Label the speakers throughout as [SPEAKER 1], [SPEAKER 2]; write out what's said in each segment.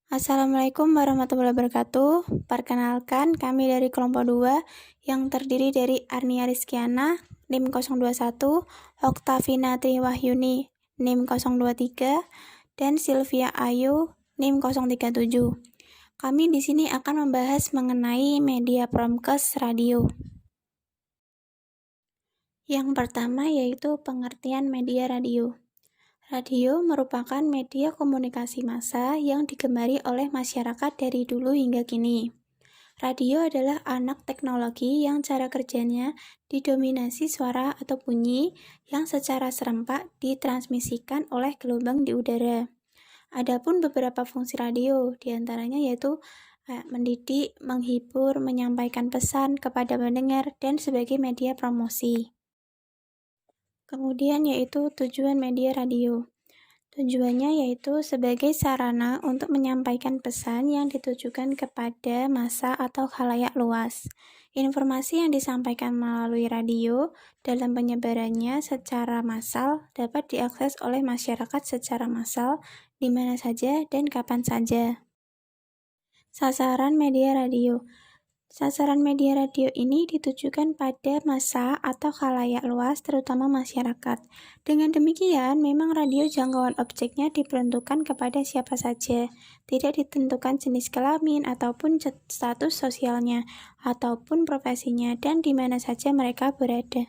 [SPEAKER 1] Assalamualaikum warahmatullahi wabarakatuh. Perkenalkan, kami dari kelompok 2 yang terdiri dari Arnia Rizkiana, NIM 021, Oktavina Triwahyuni, NIM 023, dan Sylvia Ayu, NIM 037. Kami di sini akan membahas mengenai media Promkes radio. Yang pertama yaitu pengertian media radio. Radio merupakan media komunikasi massa yang digemari oleh masyarakat dari dulu hingga kini. Radio adalah anak teknologi yang cara kerjanya didominasi suara atau bunyi yang secara serempak ditransmisikan oleh gelombang di udara. Adapun beberapa fungsi radio, diantaranya yaitu mendidik, menghibur, menyampaikan pesan kepada pendengar, dan sebagai media promosi. Kemudian yaitu tujuan media radio. Tujuannya yaitu sebagai sarana untuk menyampaikan pesan yang ditujukan kepada massa atau khalayak luas. Informasi yang disampaikan melalui radio dalam penyebarannya secara massal dapat diakses oleh masyarakat secara massal di mana saja dan kapan saja. Sasaran media radio. Sasaran media radio ini ditujukan pada massa atau khalayak luas, terutama masyarakat. Dengan demikian, memang radio jangkauan objeknya diperuntukkan kepada siapa saja, tidak ditentukan jenis kelamin ataupun status sosialnya, ataupun profesinya, dan di mana saja mereka berada.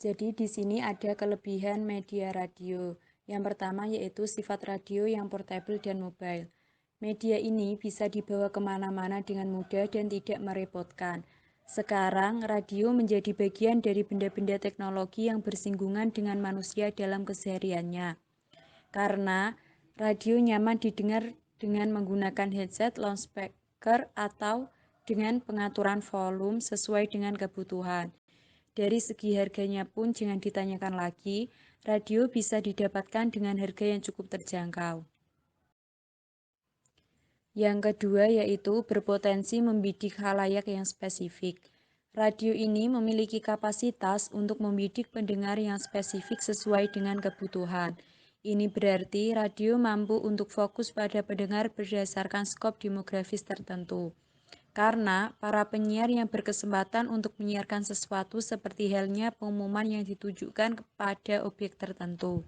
[SPEAKER 2] Jadi di sini ada kelebihan media radio. Yang pertama yaitu sifat radio yang portable dan mobile. Media ini bisa dibawa kemana-mana dengan mudah dan tidak merepotkan. Sekarang, radio menjadi bagian dari benda-benda teknologi yang bersinggungan dengan manusia dalam kesehariannya. Karena radio nyaman didengar dengan menggunakan headset, loudspeaker, atau dengan pengaturan volume sesuai dengan kebutuhan. Dari segi harganya pun jangan ditanyakan lagi, radio bisa didapatkan dengan harga yang cukup terjangkau. Yang kedua yaitu berpotensi membidik khalayak yang spesifik. Radio ini memiliki kapasitas untuk membidik pendengar yang spesifik sesuai dengan kebutuhan. Ini berarti radio mampu untuk fokus pada pendengar berdasarkan skop demografis tertentu. Karena para penyiar yang berkesempatan untuk menyiarkan sesuatu seperti halnya pengumuman yang ditujukan kepada objek tertentu.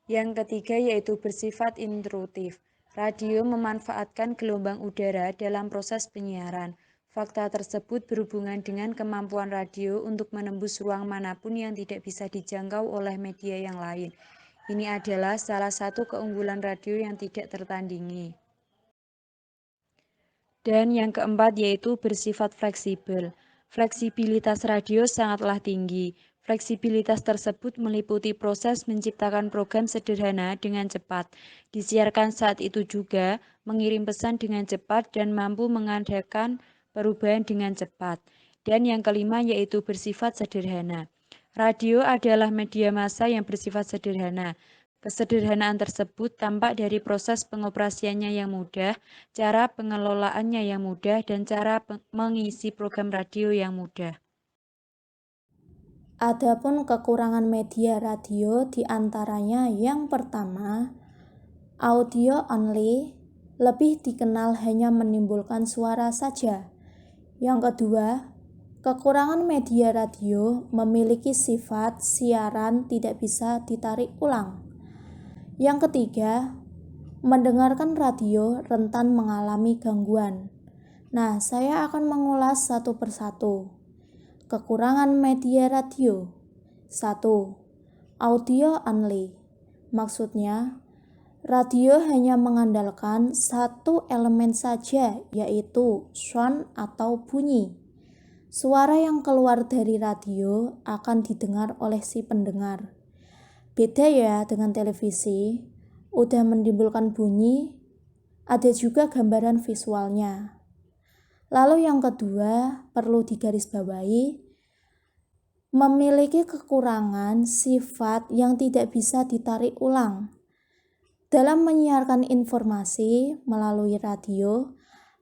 [SPEAKER 2] Yang ketiga yaitu bersifat intrusif. Radio memanfaatkan gelombang udara dalam proses penyiaran. Fakta tersebut berhubungan dengan kemampuan radio untuk menembus ruang manapun yang tidak bisa dijangkau oleh media yang lain. Ini adalah salah satu keunggulan radio yang tidak tertandingi. Dan yang keempat yaitu bersifat fleksibel. Fleksibilitas radio sangatlah tinggi. Fleksibilitas tersebut meliputi proses menciptakan program sederhana dengan cepat, disiarkan saat itu juga, mengirim pesan dengan cepat, dan mampu mengadakan perubahan dengan cepat. Dan yang kelima yaitu bersifat sederhana. Radio adalah media massa yang bersifat sederhana. Kesederhanaan tersebut tampak dari proses pengoperasiannya yang mudah, cara pengelolaannya yang mudah, dan cara mengisi program radio yang mudah.
[SPEAKER 3] Adapun kekurangan media radio diantaranya yang pertama, audio only, lebih dikenal hanya menimbulkan suara saja. Yang kedua, kekurangan media radio memiliki sifat siaran tidak bisa ditarik ulang. Yang ketiga, mendengarkan radio rentan mengalami gangguan. Nah, saya akan mengulas satu persatu. Kekurangan media radio. 1. Audio only. Maksudnya, radio hanya mengandalkan satu elemen saja, yaitu sound atau bunyi. Suara yang keluar dari radio akan didengar oleh si pendengar. Beda ya dengan televisi, udah menimbulkan bunyi, ada juga gambaran visualnya. Lalu yang kedua, perlu digarisbawahi, memiliki kekurangan sifat yang tidak bisa ditarik ulang. Dalam menyiarkan informasi melalui radio,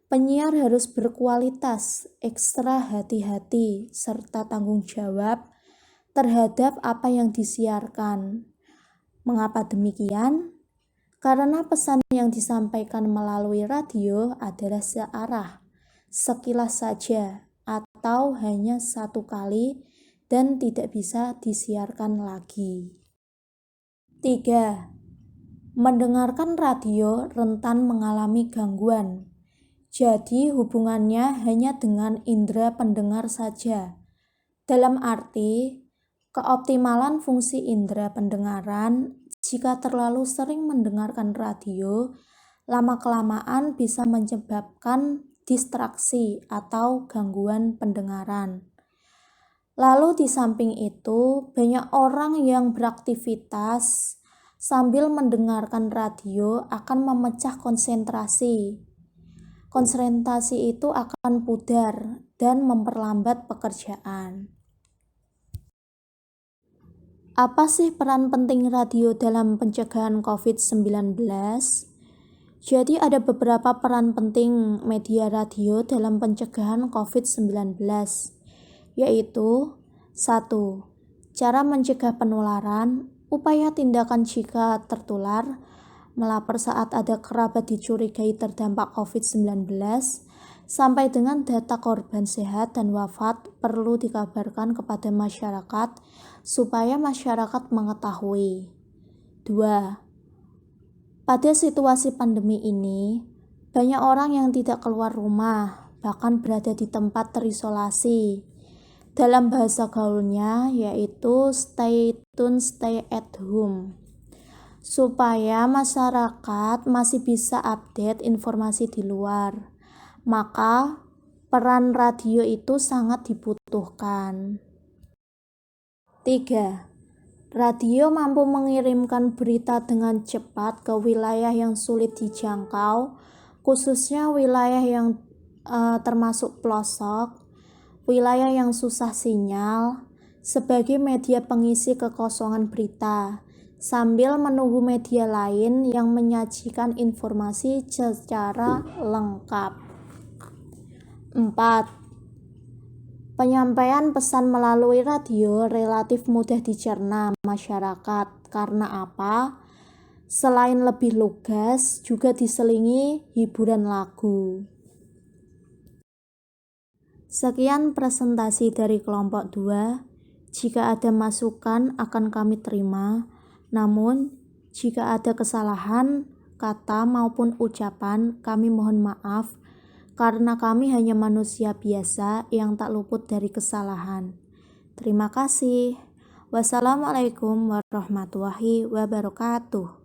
[SPEAKER 3] penyiar harus berkualitas, ekstra hati-hati, serta tanggung jawab terhadap apa yang disiarkan. Mengapa demikian? Karena pesan yang disampaikan melalui radio adalah searah, sekilas saja, atau hanya satu kali dan tidak bisa disiarkan lagi. 3. Mendengarkan radio rentan mengalami gangguan. Jadi hubungannya hanya dengan indera pendengar saja. Dalam arti, keoptimalan fungsi indera pendengaran jika terlalu sering mendengarkan radio, lama-kelamaan bisa menyebabkan distraksi atau gangguan pendengaran. Lalu di samping itu, banyak orang yang beraktivitas sambil mendengarkan radio akan memecah konsentrasi. Konsentrasi itu akan pudar dan memperlambat pekerjaan. Apa sih peran penting radio dalam pencegahan COVID-19? Jadi ada beberapa peran penting media radio dalam pencegahan COVID-19, yaitu 1. Cara mencegah penularan, upaya tindakan jika tertular, melapor saat ada kerabat dicurigai terdampak COVID-19, sampai dengan data korban sehat dan wafat perlu dikabarkan kepada masyarakat supaya masyarakat mengetahui. 2. Pada situasi pandemi ini, banyak orang yang tidak keluar rumah, bahkan berada di tempat terisolasi. Dalam bahasa gaulnya yaitu stay tune, stay at home. Supaya masyarakat masih bisa update informasi di luar. Maka peran radio itu sangat dibutuhkan. 3. Radio mampu mengirimkan berita dengan cepat ke wilayah yang sulit dijangkau, khususnya wilayah yang termasuk pelosok, wilayah yang susah sinyal, sebagai media pengisi kekosongan berita, sambil menunggu media lain yang menyajikan informasi secara lengkap. 4. Penyampaian pesan melalui radio relatif mudah dicerna masyarakat. Karena apa? Selain lebih lugas, juga diselingi hiburan lagu. Sekian presentasi dari kelompok 2. Jika ada masukan akan kami terima. Namun, jika ada kesalahan kata maupun ucapan, kami mohon maaf karena kami hanya manusia biasa yang tak luput dari kesalahan. Terima kasih. Wassalamualaikum warahmatullahi wabarakatuh.